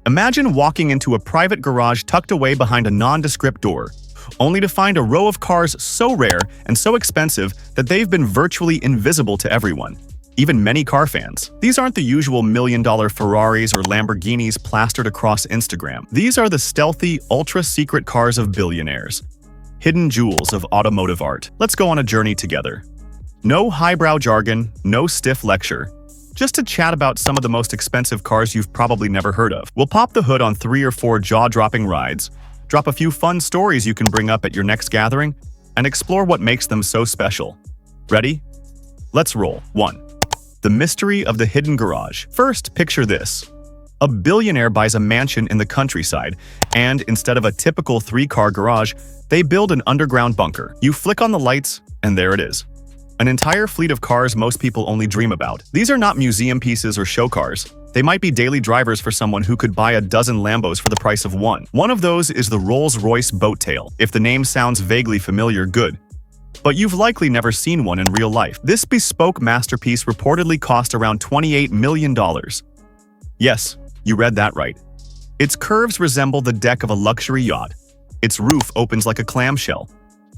Imagine walking into a private garage tucked away behind a nondescript door, only to find a row of cars so rare and so expensive that they've been virtually invisible to everyone, even many car fans. These aren't the usual million-dollar Ferraris or Lamborghinis plastered across Instagram. These are the stealthy, ultra-secret cars of billionaires, hidden jewels of automotive art. Let's go on a journey together. No highbrow jargon, no stiff lecture. Just to chat about some of the most expensive cars you've probably never heard of. We'll pop the hood on 3 or 4 jaw-dropping rides, drop a few fun stories you can bring up at your next gathering, and explore what makes them so special. Ready? Let's roll. 1. The mystery of the hidden garage. First, picture this. A billionaire buys a mansion in the countryside, and instead of a typical 3-car garage, they build an underground bunker. You flick on the lights, and there it is. An entire fleet of cars most people only dream about. These are not museum pieces or show cars. They might be daily drivers for someone who could buy a dozen Lambos for the price of one. One of those is the Rolls-Royce Boat Tail. If the name sounds vaguely familiar, good. But you've likely never seen one in real life. This bespoke masterpiece reportedly cost around $28 million. Yes, you read that right. Its curves resemble the deck of a luxury yacht. Its roof opens like a clamshell,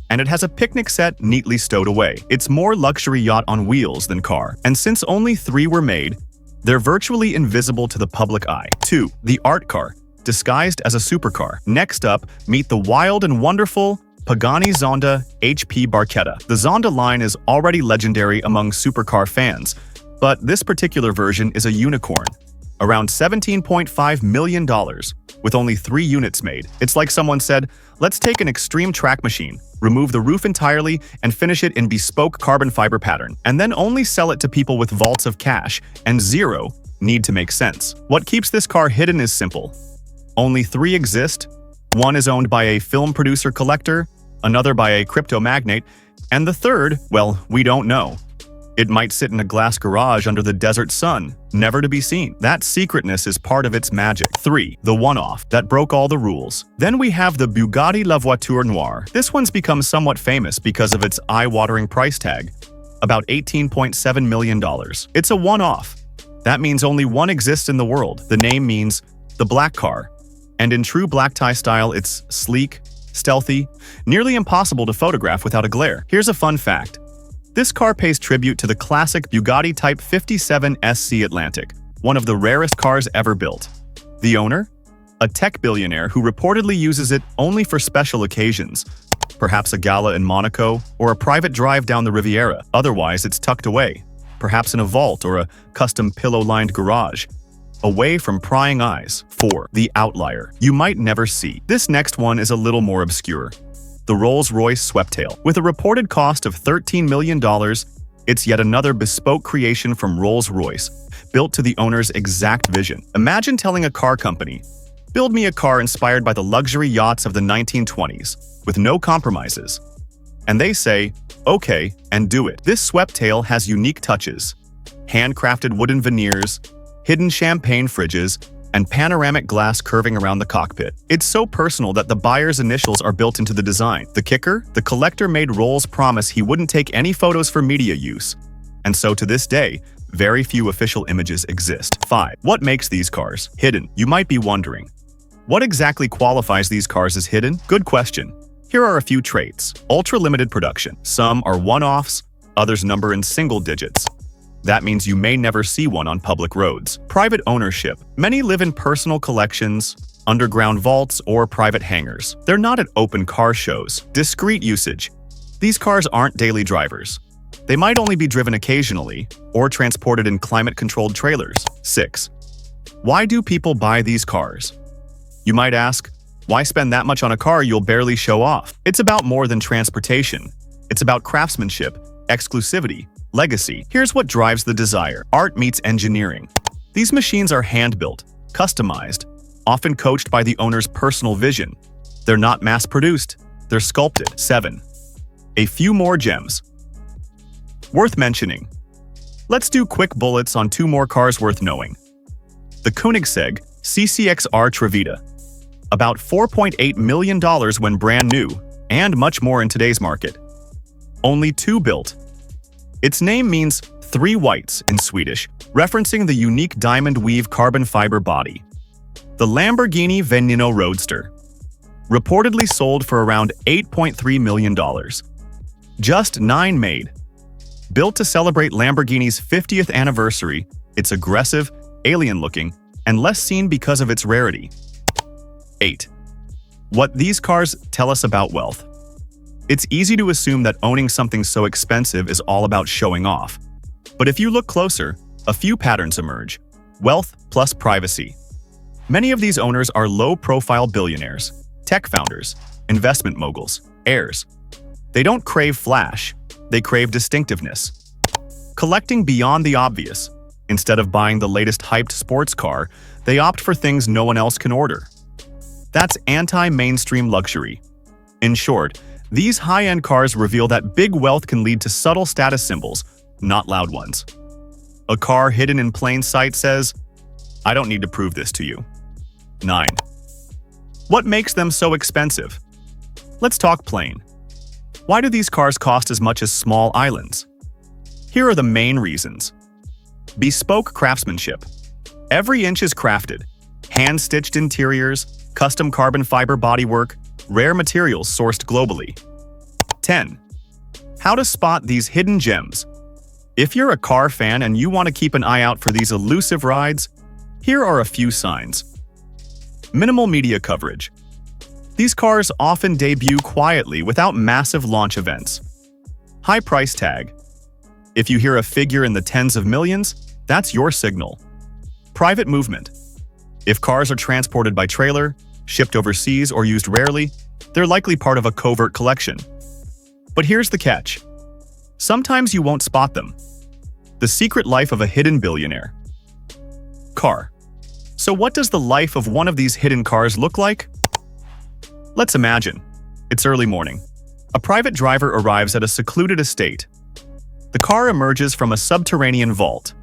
and it has a picnic set neatly stowed away. It's more luxury yacht on wheels than car, and since only 3 were made, they're virtually invisible to the public eye. 2. The art car, disguised as a supercar. Next up, meet the wild and wonderful Pagani Zonda HP Barchetta. The Zonda line is already legendary among supercar fans, but this particular version is a unicorn. Around $17.5 million, with only 3 units made. It's like someone said, let's take an extreme track machine, remove the roof entirely, and finish it in bespoke carbon fiber pattern, and then only sell it to people with vaults of cash and 0 need to make sense. What keeps this car hidden is simple. Only 3 exist. One is owned by a film producer collector, another by a crypto magnate, and the third, well, we don't know. It might sit in a glass garage under the desert sun, never to be seen. That secretness is part of its magic. 3. The one-off that broke all the rules. Then we have the Bugatti La Voiture Noire. This one's become somewhat famous because of its eye-watering price tag, about $18.7 million. It's a one-off. That means only one exists in the world. The name means the black car. And in true black tie style, it's sleek, stealthy, nearly impossible to photograph without a glare. Here's a fun fact. This car pays tribute to the classic Bugatti Type 57 SC Atlantic, one of the rarest cars ever built. The owner? A tech billionaire who reportedly uses it only for special occasions, perhaps a gala in Monaco or a private drive down the Riviera. Otherwise, it's tucked away, perhaps in a vault or a custom pillow-lined garage, away from prying eyes. 4. The outlier you might never see. This next one is a little more obscure. The Rolls-Royce Sweptail. With a reported cost of $13 million, it's yet another bespoke creation from Rolls-Royce, built to the owner's exact vision. Imagine telling a car company, build me a car inspired by the luxury yachts of the 1920s, with no compromises. And they say, okay, and do it. This Sweptail has unique touches. Handcrafted wooden veneers, hidden champagne fridges, and panoramic glass curving around the cockpit. It's so personal that the buyer's initials are built into the design. The kicker? The collector made Rolls promise he wouldn't take any photos for media use. And so to this day, very few official images exist. 5. What makes these cars hidden? You might be wondering, what exactly qualifies these cars as hidden? Good question. Here are a few traits. Ultra-limited production. Some are one-offs, others number in single digits. That means you may never see one on public roads. Private ownership. Many live in personal collections, underground vaults, or private hangars. They're not at open car shows. Discreet usage. These cars aren't daily drivers. They might only be driven occasionally, or transported in climate-controlled trailers. 6. Why do people buy these cars? You might ask, why spend that much on a car you'll barely show off? It's about more than transportation. It's about craftsmanship, exclusivity, legacy. Here's what drives the desire. Art meets engineering. These machines are hand-built, customized, often coached by the owner's personal vision. They're not mass-produced, they're sculpted. 7. A few more gems. Worth mentioning. Let's do quick bullets on 2 more cars worth knowing. The Koenigsegg CCXR Trevita. About $4.8 million when brand new, and much more in today's market. Only 2 built. Its name means 3 whites in Swedish, referencing the unique diamond weave carbon fiber body. The Lamborghini Veneno Roadster. Reportedly sold for around $8.3 million. Just 9 made. Built to celebrate Lamborghini's 50th anniversary, it's aggressive, alien-looking, and less seen because of its rarity. 8. What these cars tell us about wealth. It's easy to assume that owning something so expensive is all about showing off. But if you look closer, a few patterns emerge. Wealth plus privacy. Many of these owners are low-profile billionaires, tech founders, investment moguls, heirs. They don't crave flash, they crave distinctiveness. Collecting beyond the obvious. Instead of buying the latest hyped sports car, they opt for things no one else can order. That's anti-mainstream luxury. In short, these high-end cars reveal that big wealth can lead to subtle status symbols, not loud ones. A car hidden in plain sight says, "I don't need to prove this to you." 9. What makes them so expensive? Let's talk plain. Why do these cars cost as much as small islands? Here are the main reasons. Bespoke craftsmanship. Every inch is crafted. Hand-stitched interiors, custom carbon fiber bodywork, rare materials sourced globally. 10. How to spot these hidden gems. If you're a car fan and you want to keep an eye out for these elusive rides, here are a few signs. Minimal media coverage. These cars often debut quietly without massive launch events. High price tag. If you hear a figure in the tens of millions, that's your signal. Private movement. If cars are transported by trailer, shipped overseas, or used rarely, they're likely part of a covert collection. But here's the catch. Sometimes you won't spot them. The secret life of a hidden billionaire. Car. So what does the life of one of these hidden cars look like? Let's imagine. It's early morning. A private driver arrives at a secluded estate. The car emerges from a subterranean vault.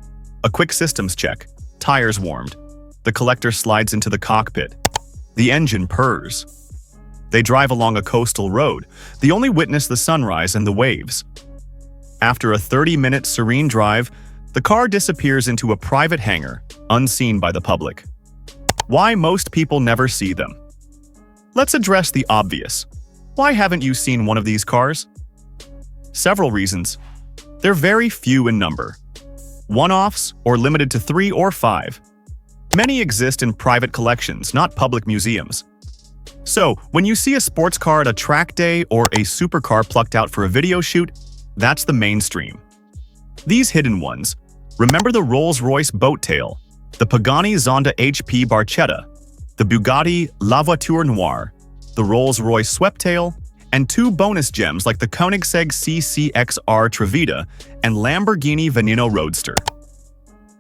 A quick systems check. Tires warmed. The collector slides into the cockpit. The engine purrs. They drive along a coastal road. The only witness the sunrise and the waves. After a 30-minute serene drive, the car disappears into a private hangar, unseen by the public. Why most people never see them? Let's address the obvious. Why haven't you seen one of these cars? Several reasons. They're very few in number. One-offs or limited to 3 or 5. Many exist in private collections, not public museums. So, when you see a sports car at a track day or a supercar plucked out for a video shoot, that's the mainstream. These hidden ones, remember the Rolls-Royce Boat Tail, the Pagani Zonda HP Barchetta, the Bugatti La Voiture Noire, the Rolls-Royce Sweptail, and 2 bonus gems like the Koenigsegg CCXR Trevita and Lamborghini Veneno Roadster.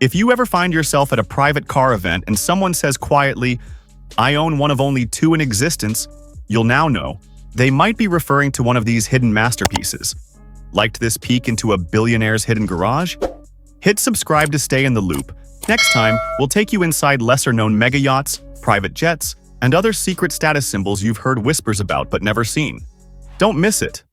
If you ever find yourself at a private car event and someone says quietly, "I own one of only 2 in existence," you'll now know they might be referring to one of these hidden masterpieces. Liked this peek into a billionaire's hidden garage? Hit subscribe to stay in the loop. Next time, we'll take you inside lesser-known mega yachts, private jets, and other secret status symbols you've heard whispers about but never seen. Don't miss it.